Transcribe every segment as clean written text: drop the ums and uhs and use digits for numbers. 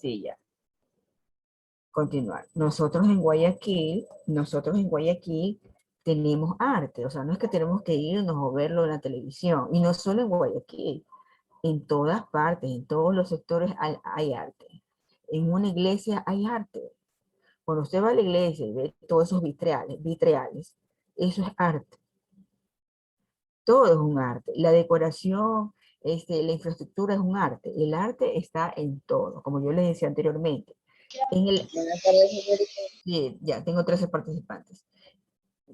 Sí, ya. Continuar. Nosotros en Guayaquil tenemos arte, o sea, no es que tenemos que irnos o verlo en la televisión, y no solo en Guayaquil, en todas partes, en todos los sectores hay arte. En una iglesia hay arte. Cuando usted va a la iglesia y ve todos esos vitrales, eso es arte. Todo es un arte. La decoración, la infraestructura es un arte. El arte está en todo, como yo les decía anteriormente. En el, sí, ya tengo 13 participantes.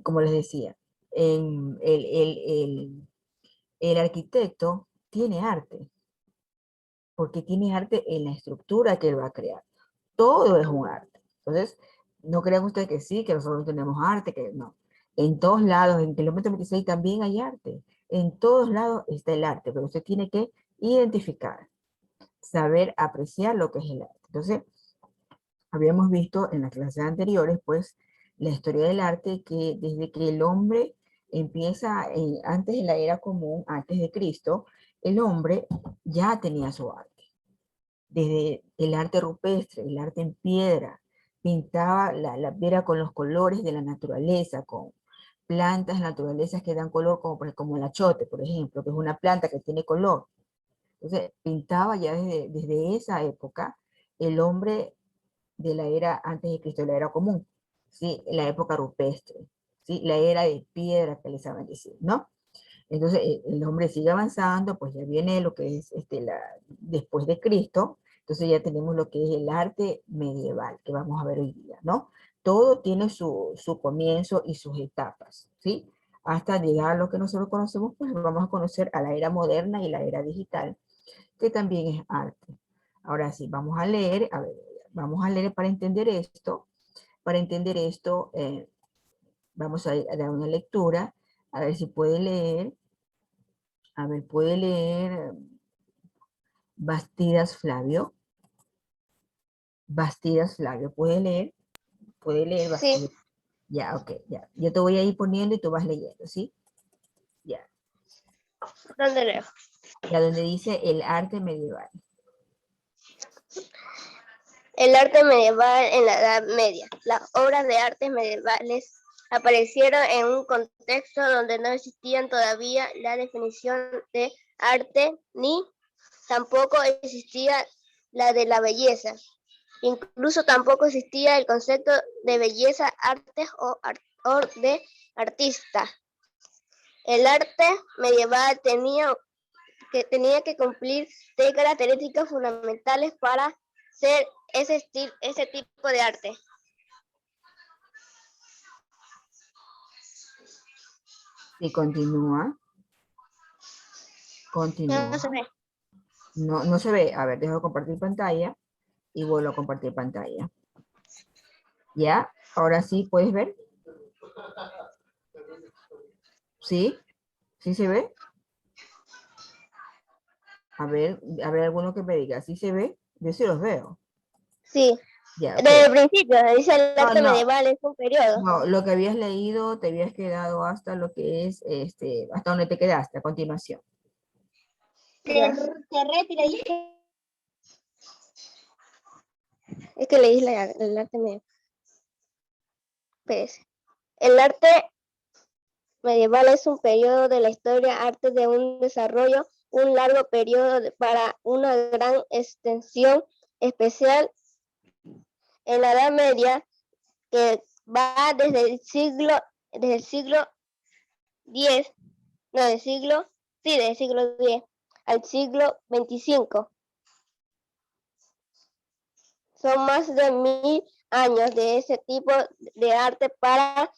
Como les decía, en el arquitecto tiene arte, porque tiene arte en la estructura que él va a crear. Todo es un arte. Entonces, no crean ustedes que sí, que nosotros tenemos arte, que no. En todos lados, en kilómetro 26 también hay arte. En todos lados está el arte, pero usted tiene que identificar, saber apreciar lo que es el arte. Entonces, habíamos visto en las clases anteriores, pues, la historia del arte, que desde que el hombre empieza, antes de la era común, antes de Cristo, el hombre ya tenía su arte. Desde el arte rupestre, el arte en piedra, pintaba la piedra con los colores de la naturaleza, con plantas naturalezas que dan color, como el achote, por ejemplo, que es una planta que tiene color. Entonces, pintaba ya desde esa época el hombre de la era antes de Cristo, la era común, ¿sí? La época rupestre, ¿sí? La era de piedra que les saben decir, ¿no? Entonces, el hombre sigue avanzando, pues ya viene lo que es después de Cristo, entonces ya tenemos lo que es el arte medieval, que vamos a ver hoy día, ¿no? Todo tiene su comienzo y sus etapas, ¿sí? Hasta llegar a lo que nosotros conocemos, pues vamos a conocer a la era moderna y la era digital, que también es arte. Ahora sí, vamos a leer, a ver, vamos a leer para entender esto. Para entender esto, vamos a dar una lectura, a ver si puede leer. A ver, puede leer Bastidas Flavio. Bastidas Flavio, ¿puede leer? Puede leer Sí, Bastidas. Ya, ok, ya. Yo te voy a ir poniendo y tú vas leyendo, ¿sí? Ya. ¿dónde leo? Ya donde dice el arte medieval. El arte medieval en la Edad Media. Las obras de arte medievales aparecieron en un contexto donde no existían todavía la definición de arte ni tampoco existía la de la belleza. Incluso tampoco existía el concepto de belleza, artes o de artista. El arte medieval tenía que cumplir 3 características fundamentales para ser ese tipo de arte. Y continúa. Continúa. No se ve. No, no se ve. A ver, dejo de compartir pantalla y vuelvo a compartir pantalla. ¿Ya? Ahora sí, ¿puedes ver? ¿Sí? ¿Sí se ve? A ver alguno que me diga, ¿sí se ve? Yo sí los veo. Sí, Ya, ok. desde el principio dice el No, arte no, medieval es un periodo. no, lo que habías leído, te habías quedado hasta lo que es, hasta donde te quedaste a continuación. Te retira y es que leí el arte medieval. El arte medieval es un periodo de la historia arte de un desarrollo, un largo periodo para una gran extensión especial en la Edad Media que va desde el siglo X, no, del siglo X al siglo XXV. Son más de 1000 años de ese tipo de arte para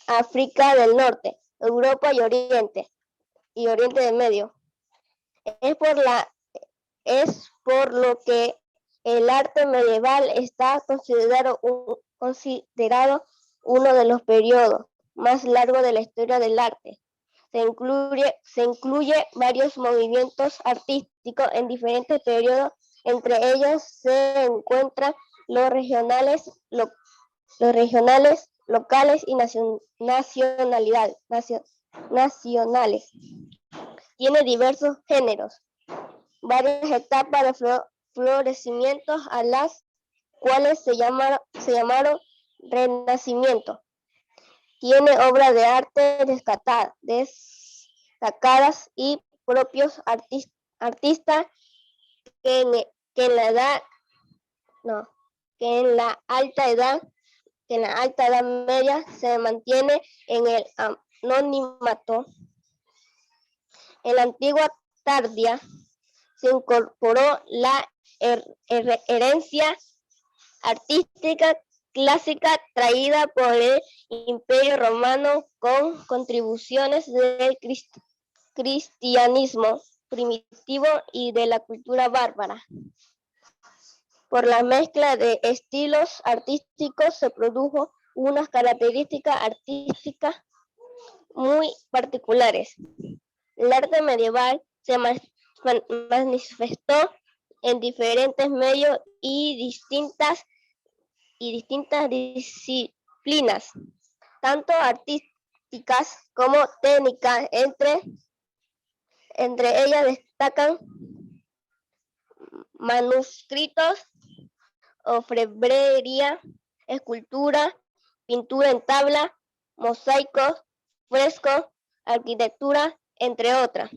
África del Norte, Europa y Oriente del Medio. Es por lo que el arte medieval está considerado uno de los periodos más largos de la historia del arte. Se incluye varios movimientos artísticos en diferentes periodos, entre ellos se encuentran los regionales, locales y nacionales. Tiene diversos géneros, varias etapas florecimientos a las cuales se llamaron Renacimiento. Tiene obras de arte destacadas y propios artistas que en la edad, no, que en la alta edad, que en la alta edad media se mantiene en el anonimato. En la antigua Tardia se incorporó la herencia artística clásica traída por el Imperio Romano con contribuciones del cristianismo primitivo y de la cultura bárbara. Por la mezcla de estilos artísticos se produjo unas características artísticas muy particulares. El arte medieval se manifestó en diferentes medios y distintas disciplinas, tanto artísticas como técnicas. Entre ellas destacan manuscritos, orfebrería, escultura, pintura en tabla, mosaicos, frescos, arquitectura, entre otras.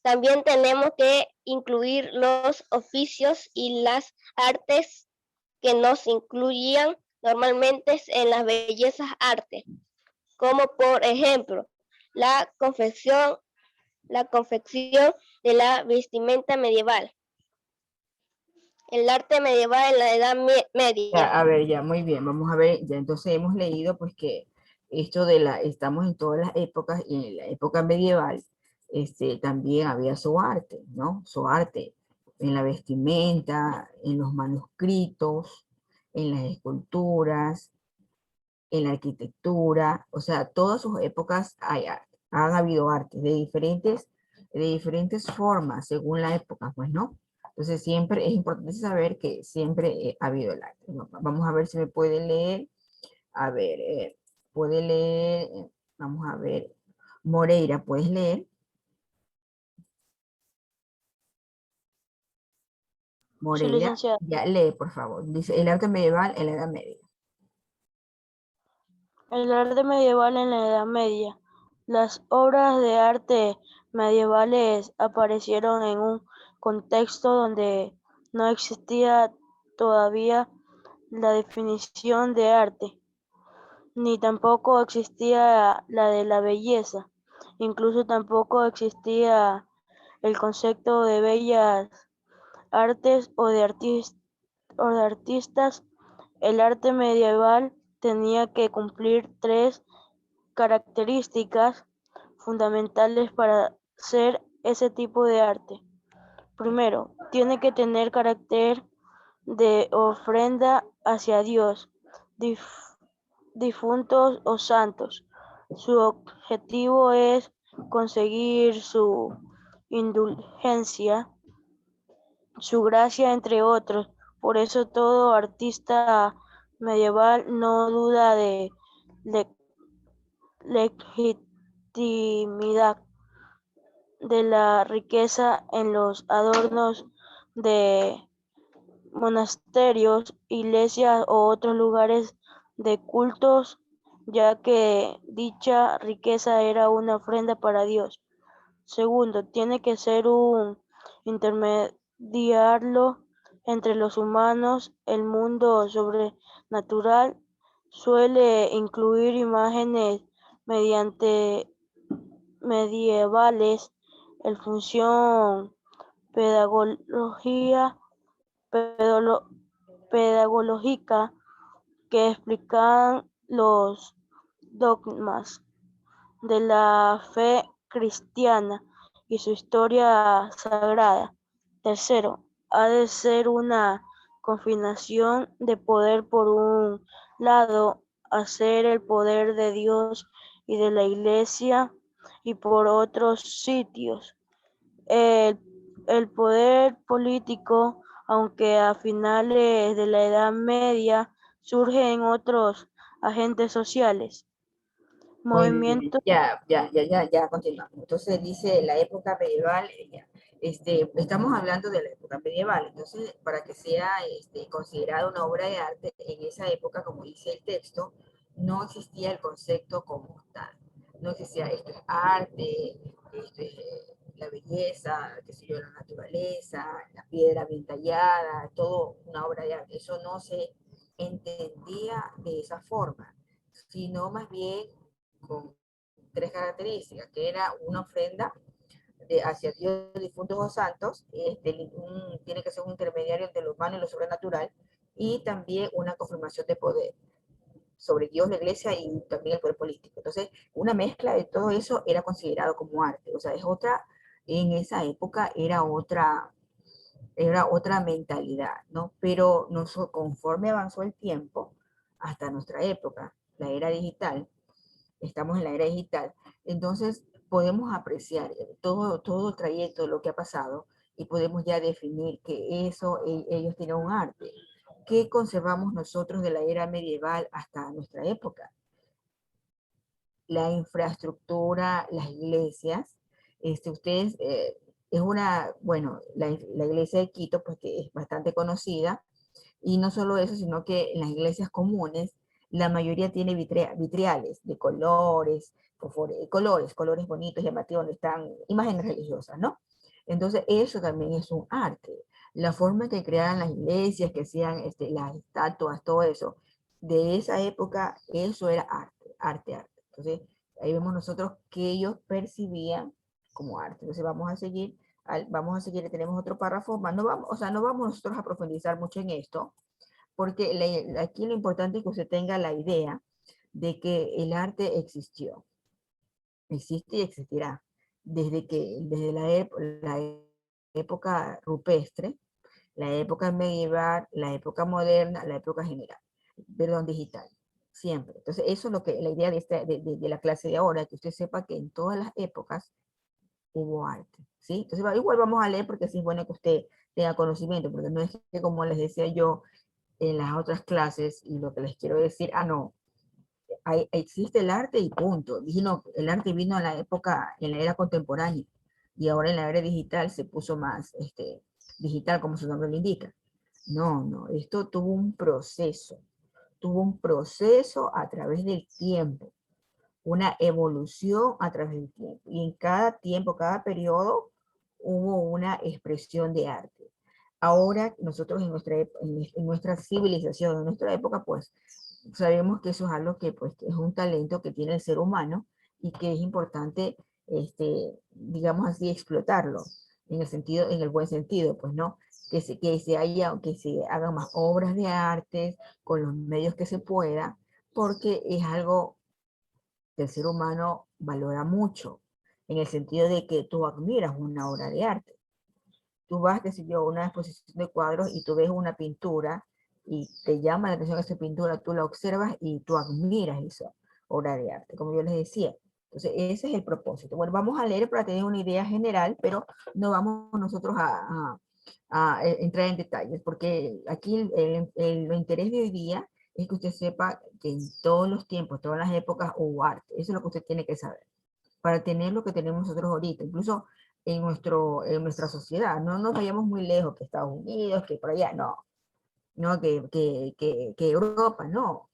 También tenemos que incluir los oficios y las artes que nos incluían normalmente en las bellezas artes, como por ejemplo la confección de la vestimenta medieval. El arte medieval en la Edad Media. A ver, ya, muy bien, vamos a ver, ya entonces hemos leído pues que esto estamos en todas las épocas y en la época medieval, también había su arte, ¿no? Su arte en la vestimenta, en los manuscritos, en las esculturas, en la arquitectura, o sea, todas sus épocas han habido artes de diferentes formas según la época, pues, ¿no? Entonces siempre es importante saber que siempre ha habido el arte, ¿no? Vamos a ver si me puede leer, a ver, puede leer, vamos a ver, Moreira, ¿puedes leer? Sí, Moreira, licenciada. ya lee, por favor. Dice, el arte medieval en la Edad Media. El arte medieval en la Edad Media. Las obras de arte medievales aparecieron en un contexto donde no existía todavía la definición de arte, ni tampoco existía la de la belleza. Incluso tampoco existía el concepto de bellas artes o de artistas. El arte medieval tenía que cumplir tres características fundamentales para ser ese tipo de arte. Primero, tiene que tener carácter de ofrenda hacia Dios, difuntos o santos. Su objetivo es conseguir su indulgencia, su gracia, entre otros. Por eso todo artista medieval no duda de legitimidad de la riqueza en los adornos de monasterios, iglesias o otros lugares de cultos, ya que dicha riqueza era una ofrenda para Dios. Segundo, tiene que ser un intermediario entre los humanos. El mundo sobrenatural suele incluir imágenes medievales, el función pedagógica que explican los dogmas de la fe cristiana y su historia sagrada. Tercero, ha de ser una combinación de poder. Por un lado, hacer el poder de Dios y de la Iglesia, y por otros sitios, el, el poder político, aunque a finales de la Edad Media surge en otros agentes sociales. Muy bien, Movimiento ya continuamos. Entonces dice la época medieval, estamos hablando de la época medieval, entonces para que sea considerada una obra de arte, en esa época, como dice el texto, no existía el concepto como tal. No existía esto es arte, esto es la belleza, qué sé yo, la naturaleza, la piedra bien tallada, todo una obra de arte. Eso no se entendía de esa forma, sino más bien con tres características, que era una ofrenda hacia Dios, difuntos o santos, tiene que ser un intermediario entre lo humano y lo sobrenatural, y también una confirmación de poder sobre Dios, la iglesia y también el poder político. Entonces, una mezcla de todo eso era considerado como arte. O sea, es otra, en esa época era otra mentalidad, ¿no? Pero conforme avanzó el tiempo, hasta nuestra época, la era digital, estamos en la era digital, entonces podemos apreciar todo el trayecto de lo que ha pasado y podemos ya definir que eso, ellos tienen un arte. ¿Qué conservamos nosotros de la era medieval hasta nuestra época? La infraestructura, las iglesias, ustedes, es una, bueno, la iglesia de Quito, pues que es bastante conocida, y no solo eso, sino que en las iglesias comunes, la mayoría tiene vitriales de colores bonitos, llamativos, donde están imágenes religiosas, ¿no? Entonces, eso también es un arte. La forma que creaban las iglesias, que hacían las estatuas, todo eso, de esa época, eso era arte. Entonces, ahí vemos nosotros que ellos percibían como arte. Entonces, vamos a seguir, tenemos otro párrafo más, no vamos, o sea, no vamos nosotros a profundizar mucho en esto, porque aquí lo importante es que usted tenga la idea de que el arte existió, existe y existirá, desde la época rupestre, la época medieval, la época moderna, la época general, perdón, digital, siempre. Entonces, eso es lo que la idea de la clase de ahora, que usted sepa que en todas las épocas hubo arte, ¿sí? Entonces, igual vamos a leer porque sí es bueno que usted tenga conocimiento, porque no es que, como les decía yo en las otras clases, y lo que les quiero decir, no, existe el arte y punto. El arte vino en la época, en la era contemporánea, y ahora en la era digital se puso más digital, como su nombre lo indica. No, esto tuvo un proceso a través del tiempo, una evolución a través del tiempo. Y en cada tiempo, cada periodo, hubo una expresión de arte. Ahora nosotros en nuestra civilización, en nuestra época, pues sabemos que eso es algo que pues es un talento que tiene el ser humano y que es importante, digamos así, explotarlo en el buen sentido, pues no, que se hagan más obras de arte con los medios que se pueda, porque es algo que el ser humano valora mucho, en el sentido de que tú admiras una obra de arte. Tú vas, qué sé yo, a una exposición de cuadros y tú ves una pintura y te llama la atención esa pintura, tú la observas y tú admiras esa obra de arte, como yo les decía. Entonces, ese es el propósito. Bueno, vamos a leer para tener una idea general, pero no vamos nosotros a entrar en detalles, porque aquí el interés de hoy día es que usted sepa que en todos los tiempos, todas las épocas hubo arte. Eso es lo que usted tiene que saber, para tener lo que tenemos nosotros ahorita. Incluso en nuestra sociedad, no nos vayamos muy lejos, que Estados Unidos, que por allá, no, que Europa, no.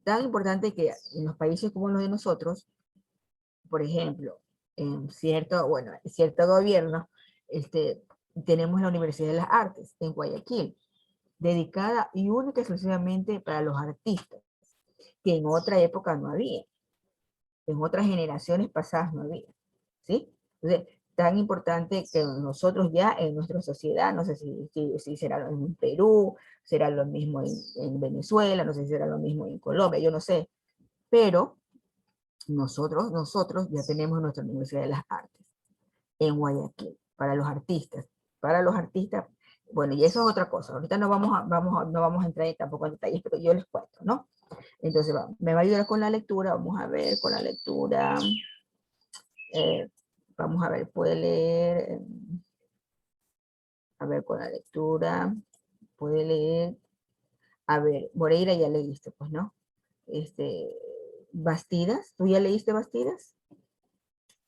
Tan importante que en los países como los de nosotros, por ejemplo, en cierto gobierno, tenemos la Universidad de las Artes en Guayaquil, dedicada y única exclusivamente para los artistas, que en otra época no había, en otras generaciones pasadas no había, ¿sí? Entonces, tan importante que nosotros ya en nuestra sociedad, no sé si será lo mismo en Perú, será lo mismo en Venezuela, no sé si será lo mismo en Colombia, yo no sé, pero nosotros ya tenemos nuestra Universidad de las Artes en Guayaquil, para los artistas, bueno, y eso es otra cosa, ahorita no vamos a entrar tampoco en detalles, pero yo les cuento, ¿no? Entonces, me va a ayudar con la lectura, vamos a ver con la lectura. Vamos a ver, puede leer, a ver, con la lectura, puede leer, a ver, Moreira ya leíste, pues, ¿no? Bastidas, ¿tú ya leíste Bastidas?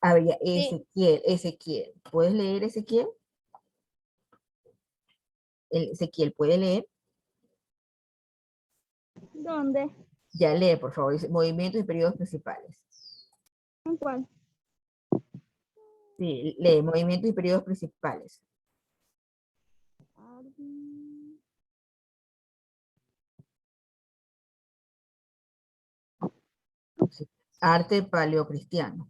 A ver, ya, Sí. Ezequiel. ¿Puedes leer Ezequiel? Ezequiel, ¿puede leer? ¿Dónde? Ya lee, por favor. Dice, movimientos y periodos principales. ¿En cuál? Sí, lee, movimientos y periodos principales. Sí. Arte paleocristiano.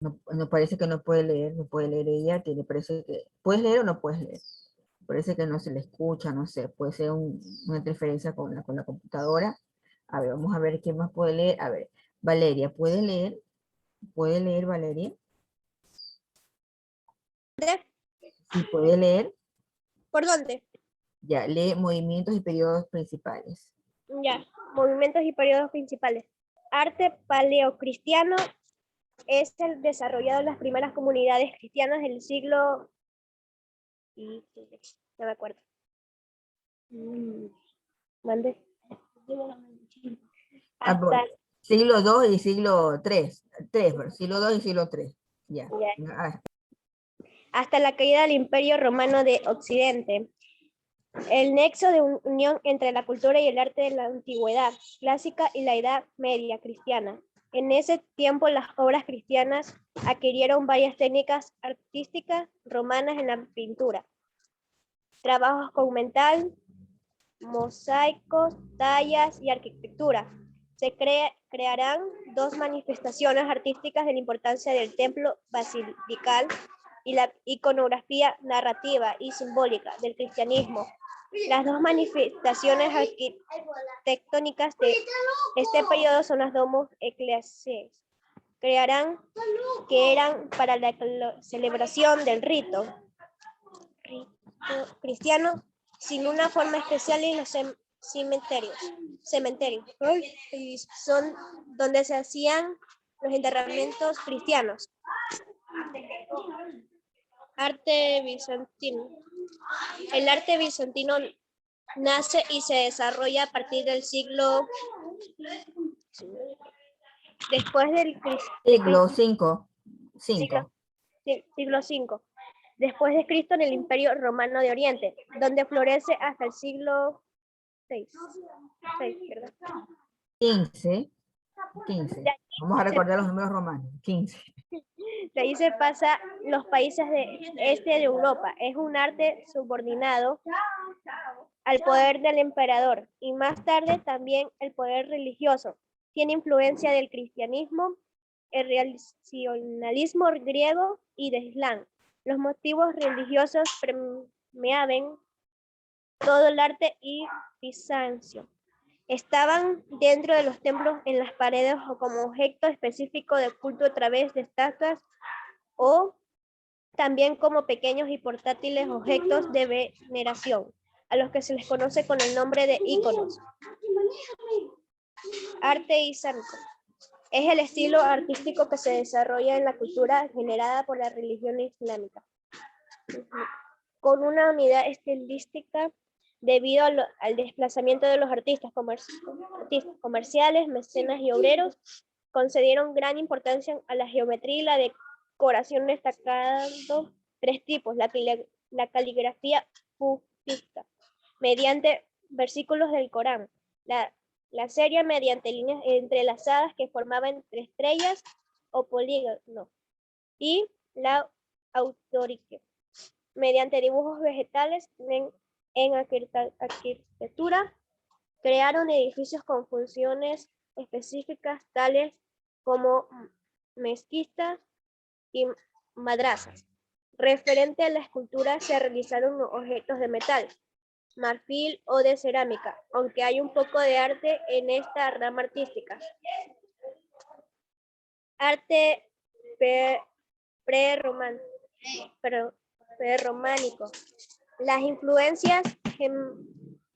No, no parece que no puede leer ella, tiene, parece que, ¿puedes leer o no puedes leer? Parece que no se le escucha, no sé, puede ser una interferencia con la computadora. A ver, vamos a ver quién más puede leer. A ver, Valeria, ¿puede leer? ¿Puede leer Valeria? Sí, puede leer. ¿Por dónde? Ya, lee movimientos y periodos principales. Ya, movimientos y periodos principales. Arte paleocristiano es el desarrollado en las primeras comunidades cristianas del siglo... No me acuerdo. ¿Mande? Ah, Hasta, siglo 2 y siglo 3. Pero siglo 2 y siglo 3. Ya. ya, Ah, hasta la caída del Imperio Romano de Occidente. El nexo de unión entre la cultura y el arte de la antigüedad clásica y la Edad Media cristiana. En ese tiempo las obras cristianas adquirieron varias técnicas artísticas romanas en la pintura, trabajos con metal, mosaicos, tallas y arquitectura. Se crearán dos manifestaciones artísticas de la importancia del templo basilical y la iconografía narrativa y simbólica del cristianismo. Las dos manifestaciones arquitectónicas de este periodo son los domos eclesiásticos. Crearán que eran para la celebración del rito cristiano sin una forma especial en los cementerios. Son donde se hacían los enterramientos cristianos. Arte bizantino. El arte bizantino nace y se desarrolla a partir del siglo después del siglo 5. siglo V después de Cristo en el Imperio Romano de Oriente, donde florece hasta el siglo VI. 15. 15. Vamos a recordar los números romanos. 15. De ahí se pasa los países de este de Europa. Es un arte subordinado al poder del emperador y más tarde también el poder religioso. Tiene influencia del cristianismo, el racionalismo griego y del Islam. Los motivos religiosos permeaban todo el arte y Bizancio. Estaban dentro de los templos en las paredes o como objeto específico de culto a través de estatuas o también como pequeños y portátiles objetos de veneración, a los que se les conoce con el nombre de íconos. Arte islámico. Es el estilo artístico que se desarrolla en la cultura generada por la religión islámica, con una unidad estilística debido al desplazamiento de los artistas comerciales, mecenas y obreros. Concedieron gran importancia a la geometría y la decoración, destacando tres tipos: la caligrafía kufista, mediante versículos del Corán, la serie mediante líneas entrelazadas que formaban entre estrellas o polígonos, y la autorique, mediante dibujos vegetales en arquitectura. Crearon edificios con funciones específicas tales como mezquitas y madrazas. Referente a la escultura se realizaron objetos de metal, marfil o de cerámica, aunque hay un poco de arte en esta rama artística. Arte prerrománico. Las influencias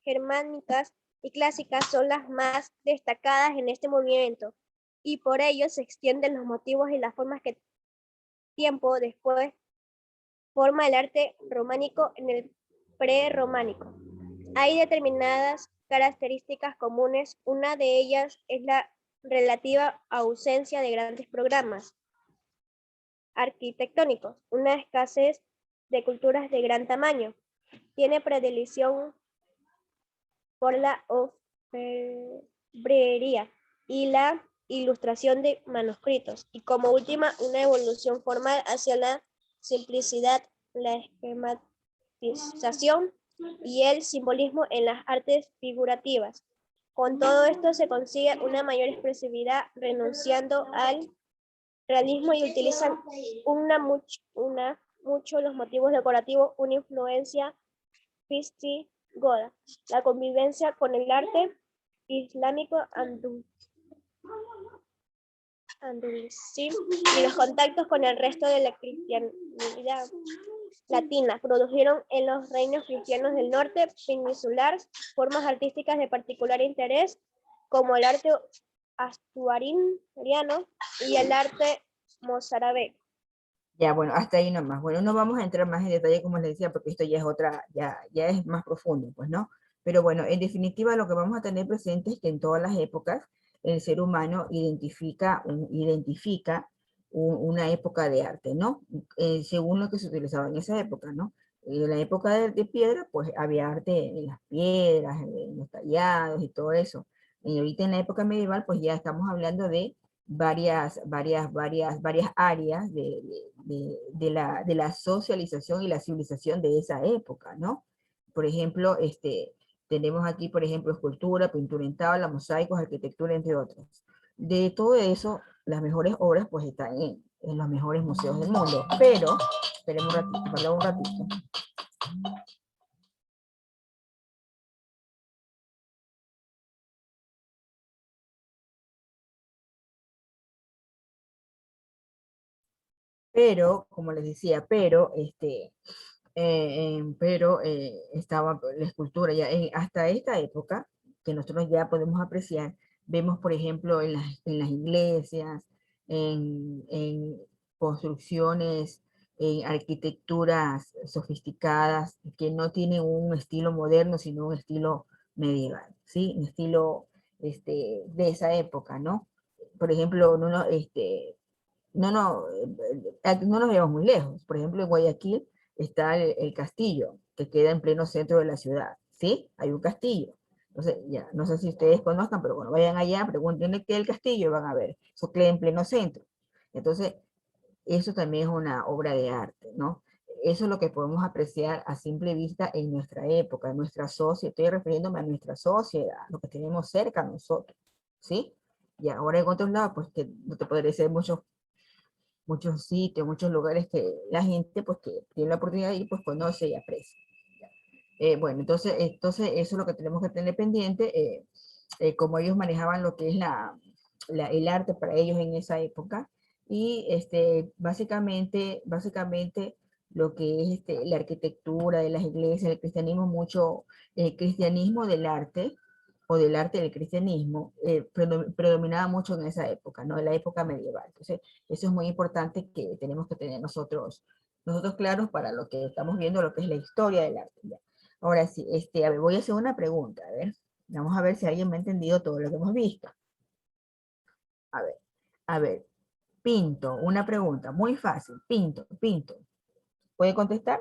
germánicas y clásicas son las más destacadas en este movimiento, y por ello se extienden los motivos y las formas que tiempo después forma el arte románico en el prerrománico. Hay determinadas características comunes. Una de ellas es la relativa ausencia de grandes programas arquitectónicos, una escasez de culturas de gran tamaño. Tiene predilección por la orfebrería y la ilustración de manuscritos, y como última, una evolución formal hacia la simplicidad, la esquematización y el simbolismo en las artes figurativas. Con todo esto se consigue una mayor expresividad, renunciando al realismo, y utilizan mucho los motivos decorativos, una influencia visigoda, la convivencia con el arte islámico andalusí y los contactos con el resto de la cristianidad latina produjeron en los reinos cristianos del norte peninsular formas artísticas de particular interés, como el arte asturiano y el arte mozárabe. Ya, bueno, hasta ahí nomás. Bueno, no vamos a entrar más en detalle, como les decía, porque esto ya es otra, ya es más profundo, pues, ¿no? Pero bueno, en definitiva, lo que vamos a tener presente es que en todas las épocas el ser humano identifica una época de arte, ¿no? Según lo que se utilizaba en esa época, ¿no? En la época de piedra, pues había arte en las piedras, en los tallados y todo eso. Y ahorita en la época medieval, pues ya estamos hablando de varias áreas de la socialización y la civilización de esa época, ¿no? Por ejemplo, tenemos aquí, por ejemplo, escultura, pintura en tabla, mosaicos, arquitectura, entre otros. De todo eso, las mejores obras pues están en los mejores museos del mundo, pero, esperemos un ratito. Pero, como les decía, estaba la escultura ya hasta esta época, que nosotros ya podemos apreciar, vemos, por ejemplo, en las iglesias, en construcciones, en arquitecturas sofisticadas, que no tienen un estilo moderno, sino un estilo medieval, ¿sí? Un estilo de esa época, ¿no? Por ejemplo, no nos vemos muy lejos. Por ejemplo, en Guayaquil está el castillo, que queda en pleno centro de la ciudad, ¿sí? Hay un castillo. Entonces, ya, no sé si ustedes conozcan, pero bueno, vayan allá, pregúntenle qué es el castillo y van a ver. Eso queda en pleno centro. Entonces, eso también es una obra de arte, ¿no? Eso es lo que podemos apreciar a simple vista en nuestra época, en nuestra sociedad. Estoy refiriéndome a nuestra sociedad, lo que tenemos cerca a nosotros, ¿sí? Y ahora en otros lados, pues que no te podré decir muchos sitios, muchos lugares que la gente pues que tiene la oportunidad de ir pues conoce y aprecia. Bueno, entonces eso es lo que tenemos que tener pendiente, cómo ellos manejaban lo que es el arte para ellos en esa época, y básicamente lo que es la arquitectura de las iglesias, el cristianismo, mucho el cristianismo del arte, o del arte del cristianismo, predominaba mucho en esa época, ¿no? En la época medieval. Entonces, eso es muy importante que tenemos que tener nosotros claros para lo que estamos viendo, lo que es la historia del arte. ¿Ya? Ahora sí, a ver, voy a hacer una pregunta, a ver. Vamos a ver si alguien me ha entendido todo lo que hemos visto. A ver, a ver. Pinto, una pregunta, muy fácil. Pinto. ¿Puede contestar?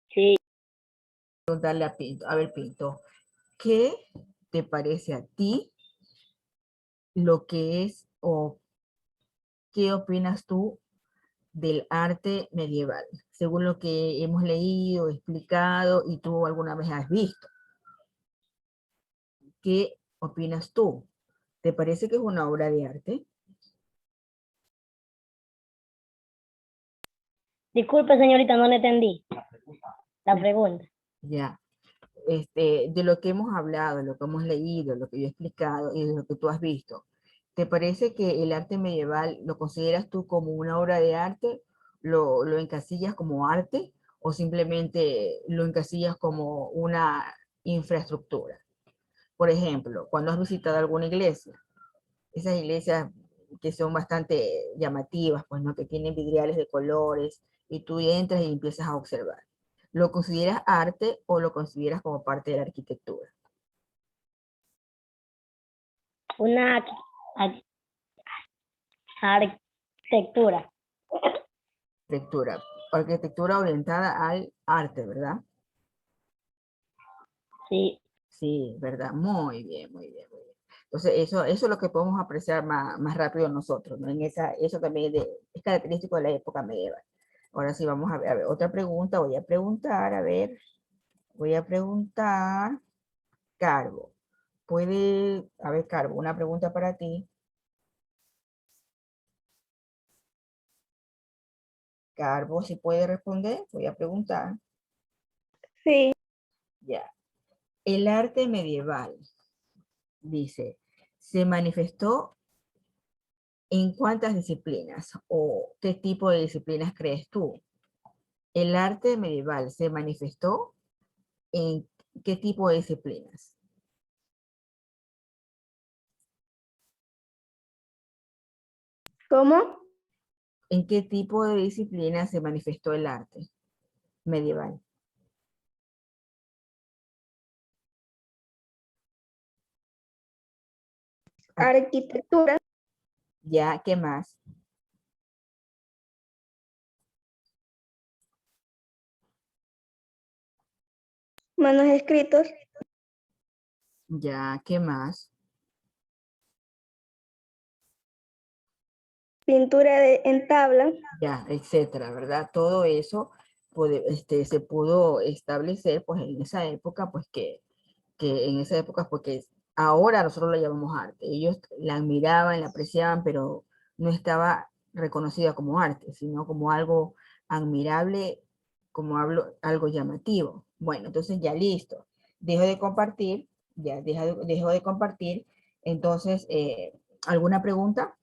Sí, Preguntarle a Pinto. A ver, Pinto, ¿qué te parece a ti lo que es, o qué opinas tú del arte medieval, según lo que hemos leído, explicado y tú alguna vez has visto? ¿Qué opinas tú? ¿Te parece que es una obra de arte? disculpe señorita, no le entendí la pregunta. Ya. De lo que hemos hablado, de lo que hemos leído, lo que yo he explicado y de lo que tú has visto, ¿te parece que el arte medieval lo consideras tú como una obra de arte? ¿Lo encasillas como arte o simplemente lo encasillas como una infraestructura? Por ejemplo, cuando has visitado alguna iglesia, esas iglesias que son bastante llamativas, pues, ¿no? Que tienen vidriales de colores y tú entras y empiezas a observar. ¿Lo consideras arte o lo consideras como parte de la arquitectura? Una arquitectura. Arquitectura orientada al arte, ¿verdad? Sí. Sí, ¿verdad? Muy bien, muy bien, muy bien. Entonces, eso es lo que podemos apreciar más rápido nosotros, ¿no? Eso también es característico de la época medieval. Ahora sí, vamos a ver, otra pregunta. Voy a preguntar, Carbo. Carbo, una pregunta para ti. Carbo, si puede responder, voy a preguntar. Sí. Ya. El arte medieval, dice, se manifestó ¿en cuántas disciplinas o qué tipo de disciplinas crees tú? ¿El arte medieval se manifestó en qué tipo de disciplinas? ¿Cómo? ¿En qué tipo de disciplinas se manifestó el arte medieval? Arquitectura, Ya, ¿qué más? manos escritos, Ya, ¿qué más? pintura en tabla, Ya, etcétera, ¿verdad? Todo eso se pudo establecer pues en esa época, pues que en esa época, porque ahora nosotros la llamamos arte. Ellos la admiraban, la apreciaban, pero no estaba reconocida como arte, sino como algo admirable, como algo llamativo. Bueno, entonces ya listo. Dejo de compartir, ya dejo de compartir. Entonces, ¿alguna pregunta?